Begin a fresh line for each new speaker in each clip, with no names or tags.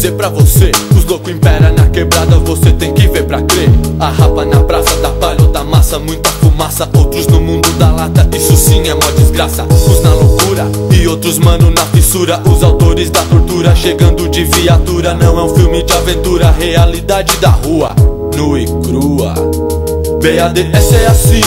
dizer pra você, os loucos impera na quebrada, você tem que ver pra crer. A rapa na praça, da palha ou da massa, muita fumaça. Outros no mundo da lata, isso sim é mó desgraça. Uns na loucura e outros mano na fissura. Os autores da tortura chegando de viatura. Não é um filme de aventura, realidade da rua, nua e crua. BADS é assim,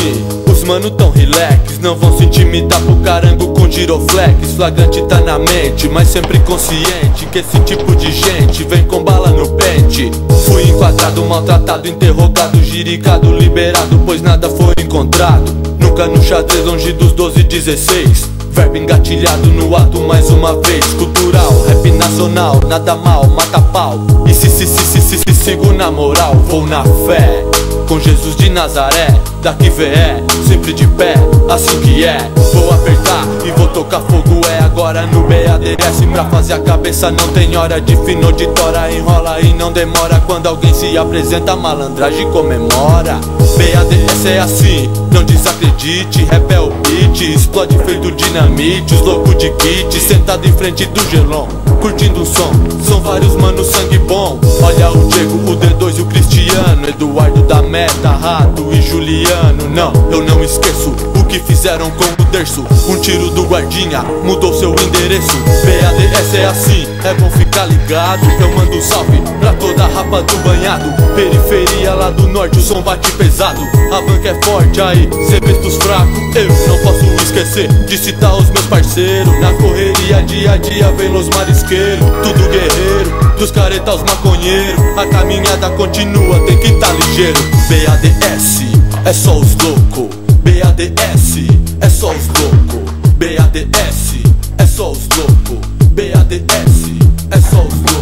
os mano tão relax, não vão se intimidar pro carango com giroflex. Flagrante tá na mente, mas sempre consciente que esse tipo de gente vem com bala no pente. Fui enquadrado, maltratado, interrogado, giricado, liberado, pois nada foi encontrado. Nunca no xadrez, longe dos 12 e 16. Verbo engatilhado no ato mais uma vez. Cultural, rap nacional, nada mal, mata pau. E se sigo na moral, vou na fé com Jesus de Nazaré, daqui VE, sempre de pé, assim que é. Vou apertar e vou tocar fogo, é agora no BADS. Pra fazer a cabeça não tem hora, de fino ou de tora, enrola e não demora. Quando alguém se apresenta, a malandragem comemora. BADS é assim, não desacredite, rap é o beat, explode feito dinamite. Os loucos de kit, sentado em frente do gelão, curtindo um som, são vários manos sangue bom. Olha o Diego, o D2 e o Cristiano, Eduardo da Meta, Rato e Juliano. Não, eu não esqueço o que fizeram com o Derço. Um tiro do guardinha mudou seu endereço. BADS é assim, é bom ficar ligado. Eu mando um salve pra toda a rapa do banhado. Periferia lá do norte, o som bate pesado. A banca é forte, aí cê vê os fracos. Eu não posso esquecer de citar os meus parceiros. Na correria, dia a dia, vem los marisqueiros. Tudo guerreiro, dos careta aos maconheiros. A caminhada continua, tem que tá ligeiro. BADS, é só os loucos. BADS, é só os loucos. BADS, é só os loucos. BADS, é só os loucos.